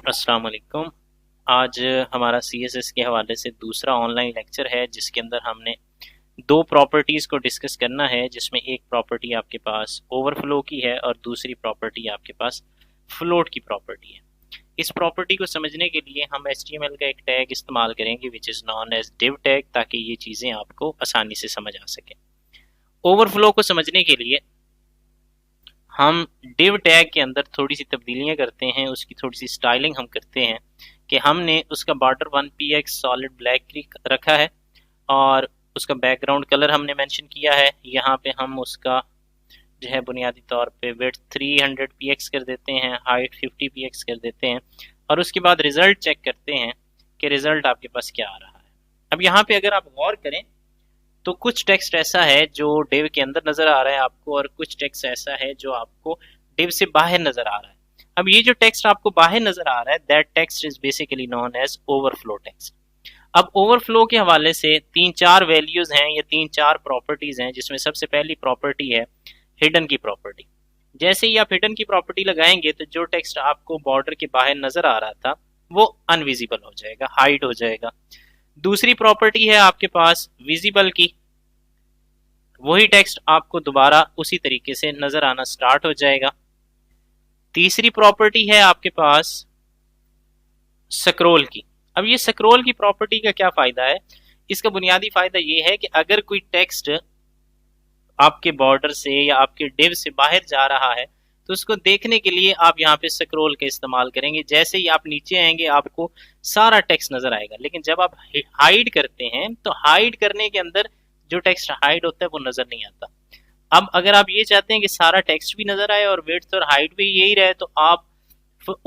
अस्सलाम वालेकुम। आज हमारा सीएसएस के हवाले से दूसरा ऑनलाइन लेक्चर है जिसके अंदर हमने दो प्रॉपर्टीज़ को डिस्कस करना है, जिसमें एक प्रॉपर्टी आपके पास ओवरफ्लो की है और दूसरी प्रॉपर्टी आपके पास फ्लोट की प्रॉपर्टी है। इस प्रॉपर्टी को समझने के लिए हम एचटीएमएल का एक टैग इस्तेमाल करेंगे which is known as div tag, ताकि ये चीज़ें आपको आसानी से समझ आ सकें। ओवरफ्लो को समझने के लिए हम div टैग के अंदर थोड़ी सी तब्दीलियां करते हैं, उसकी थोड़ी सी स्टाइलिंग हम करते हैं कि हमने उसका बॉर्डर 1px सॉलिड ब्लैक रखा है और उसका बैकग्राउंड कलर हमने मेंशन किया है। यहाँ पे हम उसका जो है बुनियादी तौर पे विड्थ 300 px कर देते हैं, हाइट 50 px कर देते हैं और उसके बाद रिजल्ट चेक करते हैं कि रिजल्ट आपके पास क्या आ रहा है। अब यहाँ पे अगर आप गौर करें तो कुछ टेक्स्ट ऐसा है जो div के अंदर नजर आ रहा है आपको और कुछ टेक्स्ट ऐसा है जो आपको div से बाहर नजर आ रहा है। अब ये जो टेक्स्ट आपको बाहर नजर आ रहा है that text is basically known as overflow text. अब ओवरफ्लो के हवाले से तीन चार वैल्यूज हैं या तीन चार प्रॉपर्टीज हैं, जिसमें सबसे पहली प्रॉपर्टी है हिडन की प्रॉपर्टी। जैसे ही आप हिडन की प्रॉपर्टी लगाएंगे तो जो टेक्स्ट आपको बॉर्डर के बाहर नजर आ रहा था वो अनविजिबल हो जाएगा, हाइड हो जाएगा। दूसरी प्रॉपर्टी है आपके पास विजिबल की, वही टेक्स्ट आपको दोबारा उसी तरीके से नजर आना स्टार्ट हो जाएगा। तीसरी प्रॉपर्टी है आपके पास स्क्रॉल की। अब ये स्क्रॉल की प्रॉपर्टी का क्या फायदा है? इसका बुनियादी फायदा ये है कि अगर कोई टेक्स्ट आपके बॉर्डर से या आपके div से बाहर जा रहा है तो उसको देखने के लिए आप यहाँ पे स्क्रॉल का इस्तेमाल करेंगे। जैसे ही आप नीचे आएंगे आपको सारा टेक्स्ट नजर आएगा, लेकिन जब आप हाइड करते हैं तो हाइड करने के अंदर जो टेक्स्ट हाइड होता है वो नजर नहीं आता। अब अगर आप ये चाहते हैं कि सारा टेक्स्ट भी नजर आए और विड्थ और हाइट भी यही रहे तो आप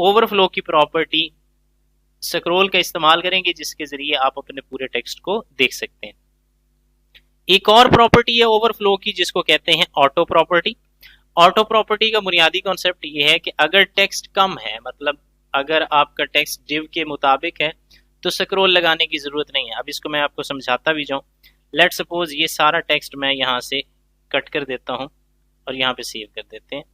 ओवरफ्लो की प्रॉपर्टी स्क्रॉल का इस्तेमाल करेंगे, जिसके जरिए आप अपने पूरे टेक्स्ट को देख सकते हैं। एक और प्रॉपर्टी है ओवरफ्लो की जिसको कहते हैं ऑटो प्रॉपर्टी। ऑटो प्रॉपर्टी का बुनियादी कॉन्सेप्ट ये है कि अगर टेक्स्ट कम है, मतलब अगर आपका टेक्स्ट div के मुताबिक है तो स्क्रॉल लगाने की जरूरत नहीं है। अब इसको मैं आपको समझाता भी जाऊं। लेट सपोज ये सारा टेक्स्ट मैं यहाँ से कट कर देता हूं और यहाँ पे सेव कर देते हैं,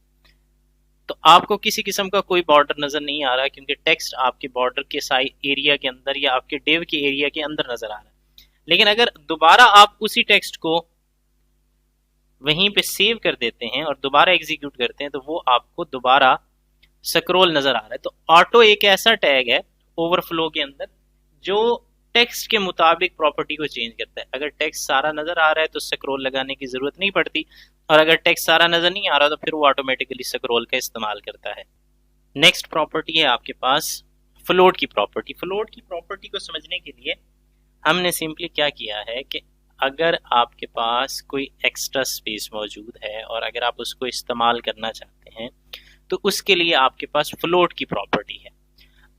तो आपको किसी किस्म का कोई बॉर्डर नजर नहीं आ रहा क्योंकि टेक्स्ट आपके बॉर्डर के साइड एरिया के अंदर या आपके div के एरिया के अंदर नजर आ रहा है। लेकिन अगर दोबारा आप उसी टेक्स्ट को वहीं पे सेव कर देते हैं और दोबारा एग्जीक्यूट करते हैं तो वो आपको दोबारा स्क्रॉल नजर आ रहा है। तो ऑटो एक ऐसा टैग है ओवरफ्लो के अंदर जो टेक्स्ट के मुताबिक प्रॉपर्टी को चेंज करता है। अगर टेक्स्ट सारा नजर आ रहा है तो स्क्रॉल लगाने की जरूरत नहीं पड़ती, और अगर टेक्स्ट सारा नजर नहीं आ रहा तो फिर वो ऑटोमेटिकली स्क्रॉल का इस्तेमाल करता है। नेक्स्ट प्रॉपर्टी है आपके पास फ्लोट की प्रॉपर्टी। फ्लोट की प्रॉपर्टी को समझने के लिए हमने सिंपली क्या किया है कि अगर आपके पास कोई एक्स्ट्रा स्पेस मौजूद है और अगर आप उसको इस्तेमाल करना चाहते हैं तो उसके लिए आपके पास फ्लोट की प्रॉपर्टी है।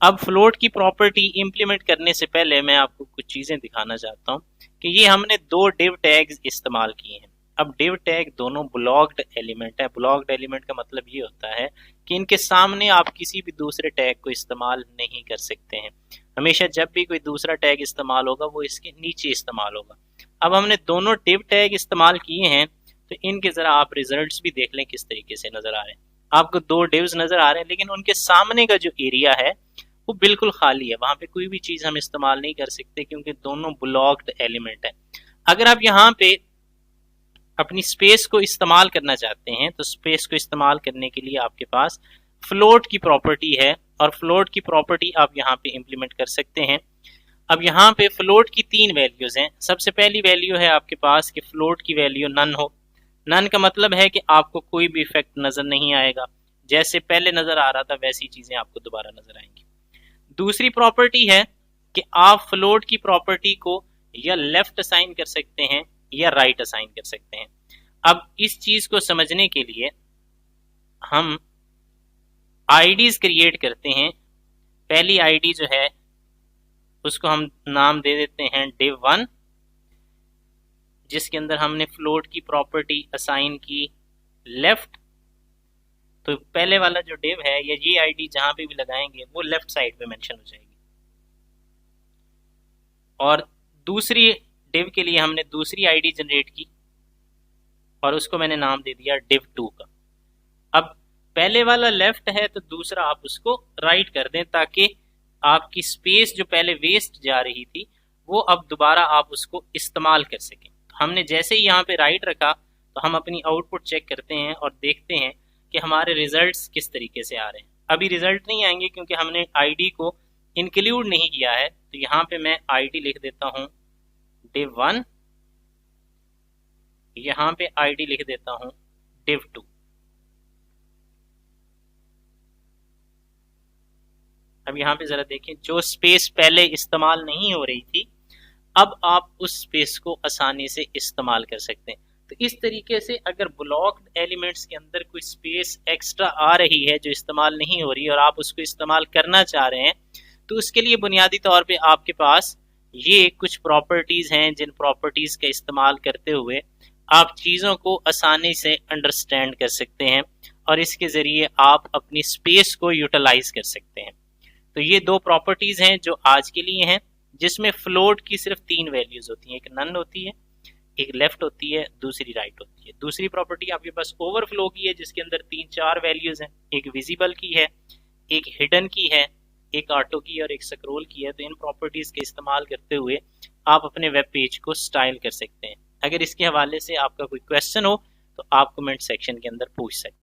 अब फ्लोट की प्रॉपर्टी इंप्लीमेंट करने से पहले मैं आपको कुछ चीजें दिखाना चाहता हूं कि ये हमने दो div टैग्स इस्तेमाल किए हैं। अब div टैग दोनों ब्लॉक्ड एलिमेंट है। ब्लॉक्ड एलिमेंट का मतलब ये होता है कि इनके सामने आप किसी भी दूसरे टैग को इस्तेमाल नहीं कर सकते हैं। हमेशा जब भी कोई दूसरा टैग इस्तेमाल होगा वो इसके नीचे इस्तेमाल होगा। अब हमने दोनों div टैग इस्तेमाल किए हैं तो इनके जरा आप रिजल्ट्स भी देख लें किस तरीके से नजर आ रहे हैं। आपको दो divs नजर आ रहे हैं लेकिन उनके सामने का जो एरिया है वो बिल्कुल खाली है, वहां पे कोई भी चीज हम इस्तेमाल नहीं कर सकते क्योंकि दोनों ब्लॉक्ड एलिमेंट है। अगर आप यहाँ पे अपनी स्पेस को इस्तेमाल करना चाहते हैं तो स्पेस को इस्तेमाल करने के लिए आपके पास फ्लोट की प्रॉपर्टी है और फ्लोट की प्रॉपर्टी आप यहाँ पे इंप्लीमेंट कर सकते हैं। अब यहाँ पे फ्लोट की तीन वैल्यूज हैं। सबसे पहली वैल्यू है आपके पास कि फ्लोट की वैल्यू नन हो। नन का मतलब है कि आपको कोई भी इफेक्ट नजर नहीं आएगा, जैसे पहले नजर आ रहा था वैसी चीजें आपको दोबारा नजर आएंगी। दूसरी प्रॉपर्टी है कि आप फ्लोट की प्रॉपर्टी को या लेफ्ट असाइन कर सकते हैं या राइट असाइन कर सकते हैं। अब इस चीज को समझने के लिए हम आईडीज क्रिएट करते हैं। पहली आईडी जो है उसको हम नाम दे देते हैं div1, जिसके अंदर हमने फ्लोट की प्रॉपर्टी असाइन की लेफ्ट। तो पहले वाला जो div है या ये आईडी जहां पे भी लगाएंगे वो लेफ्ट साइड पे मेंशन हो जाएगी। और दूसरी div के लिए हमने दूसरी आईडी जनरेट की और उसको मैंने नाम दे दिया div2 का। अब पहले वाला लेफ्ट है तो दूसरा आप उसको राइट कर दें, ताकि आपकी स्पेस जो पहले वेस्ट जा रही थी वो अब दोबारा आप उसको इस्तेमाल कर सकें। तो हमने जैसे ही यहाँ पे राइट रखा तो हम अपनी आउटपुट चेक करते हैं और देखते हैं कि हमारे रिजल्ट्स किस तरीके से आ रहे हैं। अभी रिजल्ट नहीं आएंगे क्योंकि हमने आईडी को इंक्लूड नहीं किया है। तो यहाँ पे मैं आईडी लिख देता हूँ div 1, यहाँ पे आईडी लिख देता हूँ div 2। अब यहाँ पे जरा देखें, जो स्पेस पहले इस्तेमाल नहीं हो रही थी अब आप उस स्पेस को आसानी से इस्तेमाल कर सकते हैं। तो इस तरीके से अगर ब्लॉक्ड एलिमेंट्स के अंदर कोई स्पेस एक्स्ट्रा आ रही है जो इस्तेमाल नहीं हो रही और आप उसको इस्तेमाल करना चाह रहे हैं, तो उसके लिए बुनियादी तौर पे आपके पास ये कुछ प्रॉपर्टीज हैं जिन प्रॉपर्टीज का इस्तेमाल करते हुए आप चीज़ों को आसानी से अंडरस्टैंड कर सकते हैं और इसके ज़रिए आप अपनी स्पेस को यूटिलाइज कर सकते हैं। तो ये दो प्रॉपर्टीज हैं जो आज के लिए हैं, जिसमें फ्लोट की सिर्फ 3 वैल्यूज होती हैं, एक नन होती है, एक लेफ्ट होती है, दूसरी राइट होती है। दूसरी प्रॉपर्टी आपके पास ओवरफ्लो की है जिसके अंदर 3-4 वैल्यूज हैं, एक विजिबल की है, एक हिडन की है, एक ऑटो की और एक स्क्रॉल की है। तो इन प्रॉपर्टीज के इस्तेमाल करते हुए आप अपने वेब पेज को स्टाइल कर सकते हैं। अगर इसके हवाले से आपका कोई क्वेश्चन हो तो आप कमेंट सेक्शन के अंदर पूछ सकते हैं।